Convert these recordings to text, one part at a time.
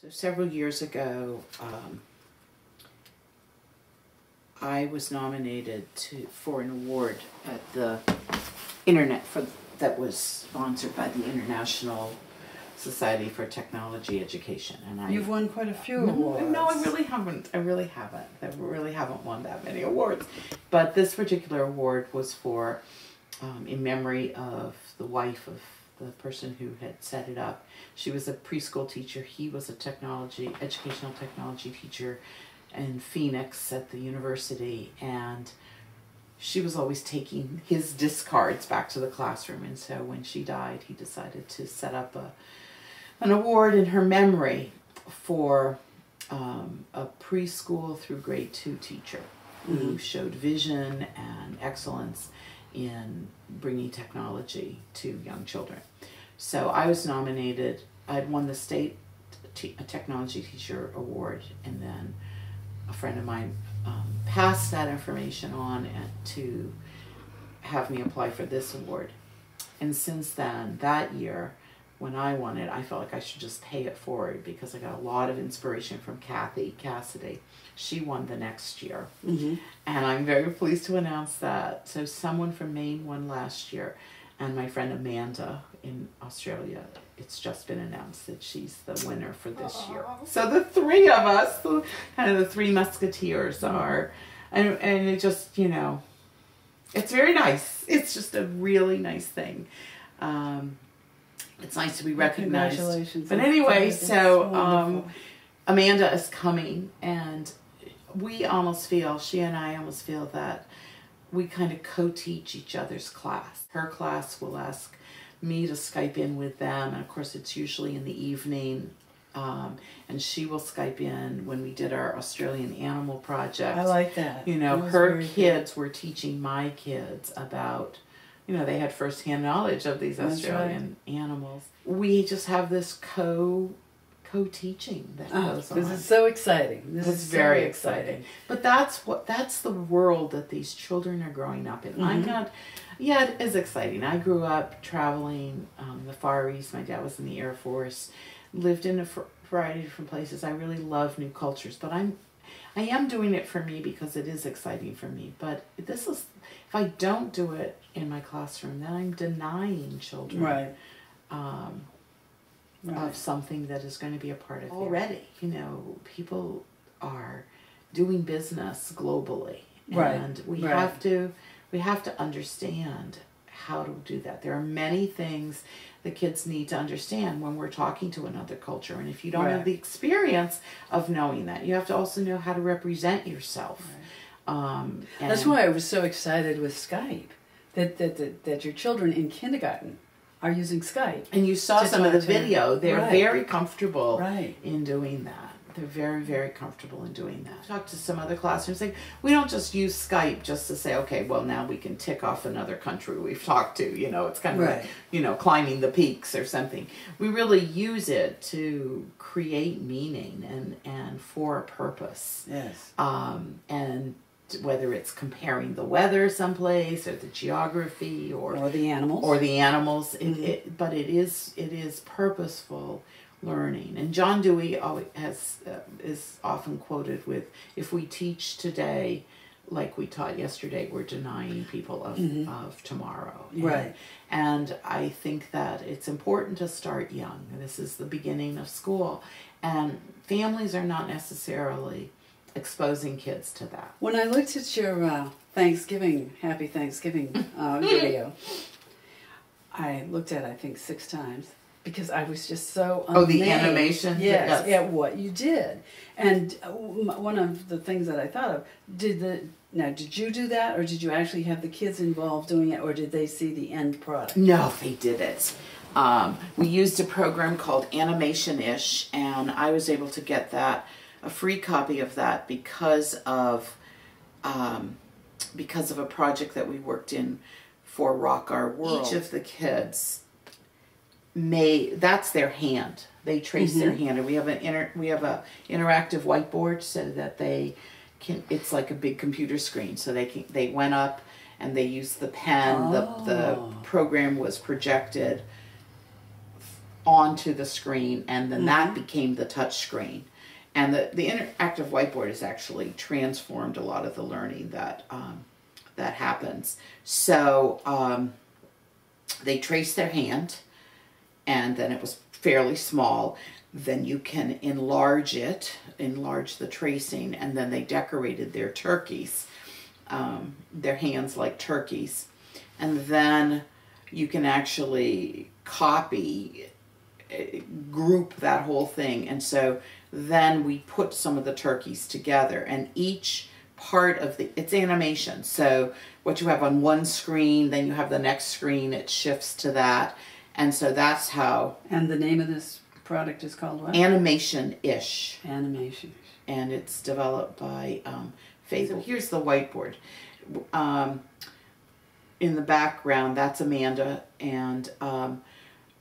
So several years ago, I was nominated for an award at the that was sponsored by the International Society for Technology Education, and You've won quite a few awards. No, I really haven't. I really haven't won that many awards. But this particular award was for, in memory of the wife of the person who had set it up. She was a preschool teacher. He was a educational technology teacher in Phoenix at the university, and she was always taking his discards back to the classroom. And so when she died, he decided to set up an award in her memory for a preschool through grade 2 teacher who showed vision and excellence in bringing technology to young children. So I was nominated. I had won the state technology teacher award, and then a friend of mine passed that information on to have me apply for this award. And since then, that year, when I won it, I felt like I should just pay it forward because I got a lot of inspiration from Kathy Cassidy. She won the next year. And I'm very pleased to announce that. So someone from Maine won last year, and my friend Amanda in Australia, it's just been announced that she's the winner for this year. So the three of us, kind of the three musketeers are, and it just, you know, it's very nice. It's just a really nice thing. It's nice to be recognized. Congratulations. But anyway, so Amanda is coming, and she and I almost feel that we kind of co-teach each other's class. Her class will ask me to Skype in with them, and of course it's usually in the evening, and she will Skype in when we did our Australian animal project. I like that. You know, her kids were teaching my kids about, you know, they had firsthand knowledge of these Australian animals. We just have this co-teaching that goes on. This is so exciting. This is very exciting. But that's the world that these children are growing up in. I'm not, it is exciting. I grew up traveling the Far East. My dad was in the Air Force, lived in a variety of different places. I really love new cultures, but I am doing it for me because it is exciting for me. But this is, if I don't do it in my classroom, then I'm denying children of something that is going to be a part of already. You know, people are doing business globally, and we have to understand how to do that. There are many things the kids need to understand when we're talking to another culture, and if you don't have the experience of knowing that, you have to also know how to represent yourself. That's why I was so excited with Skype, that your children in kindergarten are using Skype. And you saw some of the video. They're very comfortable in doing that. They're very, very comfortable in doing that. I talked to some other classrooms, like, we don't just use Skype just to say, okay, well, now we can tick off another country we've talked to. You know, it's kind of like, you know, climbing the peaks or something. We really use it to create meaning and for a purpose. Yes. And whether it's comparing the weather someplace or the geography or the animals but it is purposeful learning. And John Dewey always is often quoted with, if we teach today like we taught yesterday, we're denying people of tomorrow. And I think that it's important to start young. This is the beginning of school, and families are not necessarily exposing kids to that. When I looked at your Happy Thanksgiving video, I looked at it, I think, 6 times, because I was just so amazed. The animation? Yes, at what you did. And one of the things that I thought of, did you do that, or did you actually have the kids involved doing it, or did they see the end product? No, they did it. We used a program called Animation-ish, and I was able to get a free copy of that because of a project that we worked in for Rock Our World. Each of the kids that's their hand. They trace their hand, and we have a interactive whiteboard so that they can. It's like a big computer screen, so they went up and they used the pen. The program was projected onto the screen, and then that became the touch screen. And the interactive whiteboard has actually transformed a lot of the learning that that happens. So they trace their hand, and then it was fairly small. Then you can enlarge the tracing, and then they decorated their turkeys, their hands like turkeys. And then you can actually copy, group that whole thing. And so then we put some of the turkeys together, and each part of it's animation. So what you have on one screen, then you have the next screen, it shifts to that. And so that's how. And the name of this product is called what? Animation-ish. Animation. And it's developed by Faith. So here's the whiteboard. In the background, that's Amanda, and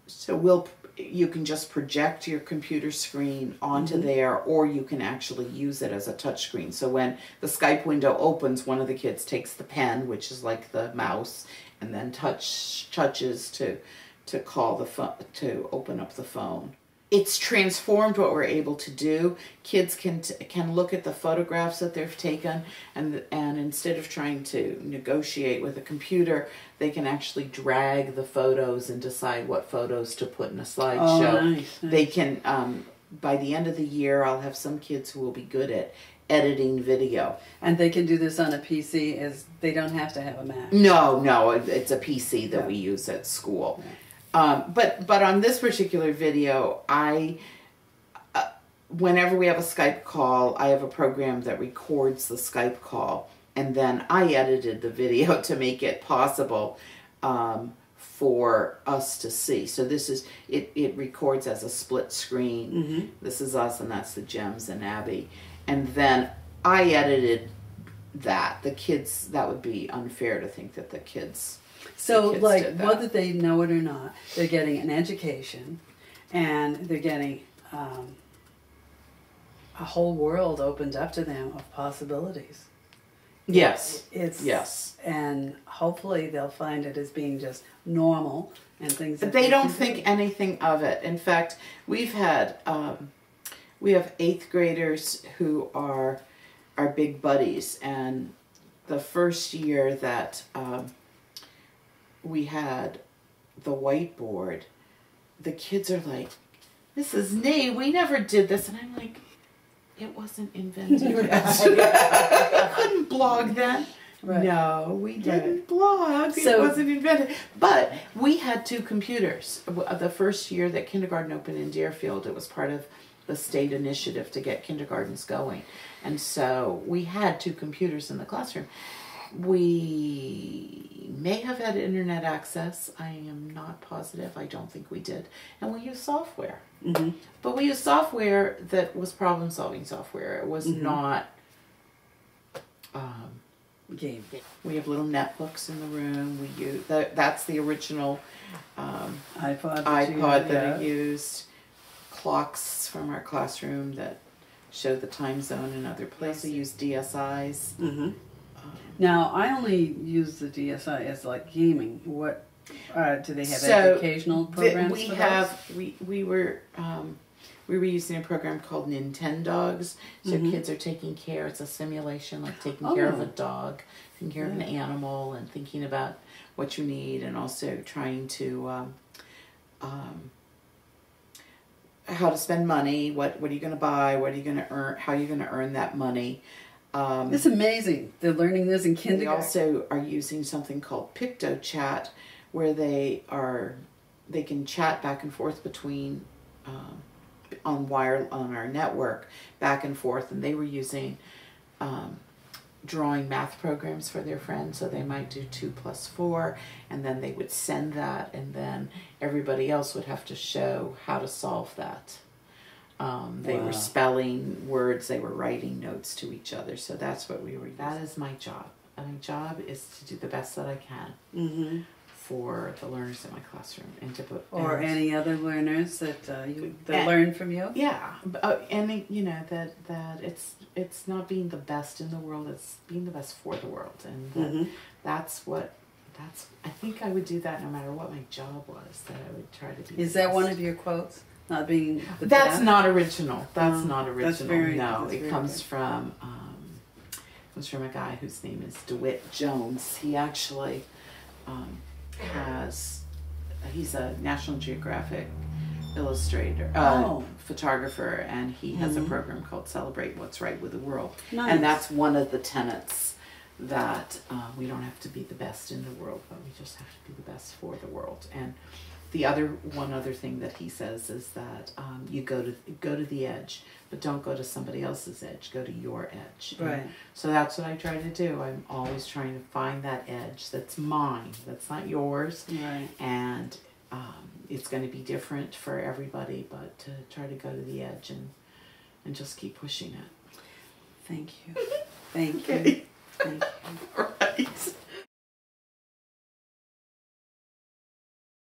so you can just project your computer screen onto there, or you can actually use it as a touch screen. So when the Skype window opens, one of the kids takes the pen, which is like the mouse, and then touches to call the phone, to open up the phone. It's transformed what we're able to do. Kids can look at the photographs that they've taken, and instead of trying to negotiate with a computer, they can actually drag the photos and decide what photos to put in a slideshow. Oh, nice. They can, by the end of the year, I'll have some kids who will be good at editing video. And they can do this on a PC, as they don't have to have a Mac. No, it's a PC that we use at school. Yeah. But on this particular video, whenever we have a Skype call, I have a program that records the Skype call, and then I edited the video to make it possible for us to see. So this is, it records as a split screen. This is us, and that's the Gems and Abby. And then I edited that. The kids, that would be unfair to think that the kids... So, like, whether they know it or not, they're getting an education, and they're getting a whole world opened up to them of possibilities. Yes. Yes. And hopefully they'll find it as being just normal and things that they don't think anything of it. In fact, we have 8th graders who are our big buddies, and the first year that we had the whiteboard, the kids are like, "Mrs. Nee, we never did this." And I'm like, it wasn't invented yet. We couldn't blog then. Right. No, we didn't blog. It wasn't invented. But we had 2 computers. The first year that kindergarten opened in Deerfield, it was part of the state initiative to get kindergartens going. And so we had 2 computers in the classroom. We may have had internet access. I am not positive. I don't think we did. And we used software. But we used software that was problem-solving software. It was not game. We have little netbooks in the room. We use that's the original iPod that I used. Clocks from our classroom that show the time zone in other places. We use DSIs. Now, I only use the DSI as like gaming. What do they have educational programs we for have those? We were using a program called Nintendogs. So kids are taking care. It's a simulation, like taking care of a dog, taking care of an animal, and thinking about what you need, and also trying to how to spend money. What are you going to buy? What are you going to earn? How are you going to earn that money? It's amazing. They're learning this in kindergarten. We also are using something called PictoChat, where they can chat back and forth between on our network back and forth, and they were using drawing math programs for their friends. So they might do 2 + 4, and then they would send that, and then everybody else would have to show how to solve that. They were spelling words, they were writing notes to each other. So that's what we were using. That is my job. And my job is to do the best that I can for the learners in my classroom. And to put any other learners that learn from you? Yeah. And you know, that it's not being the best in the world, it's being the best for the world. And that's what I think I would do that no matter what my job was, that I would try to be. Is that one of your quotes? Not being the That's best? not original. That's Oh, not that's original. very- No, that's it very comes good. from a guy whose name is DeWitt Jones. He actually he's a National Geographic illustrator, Oh. photographer, and he has a Mhm. program called Celebrate What's Right with the World. Nice. And that's one of the tenets, that we don't have to be the best in the world, but we just have to be the best for the world. And one other thing that he says is that you go to the edge, but don't go to somebody else's edge. Go to your edge. Right. And so that's what I try to do. I'm always trying to find that edge that's mine, that's not yours, Right. and it's going to be different for everybody. But to try to go to the edge and just keep pushing it. Thank you. Thank you. Okay. Thank you.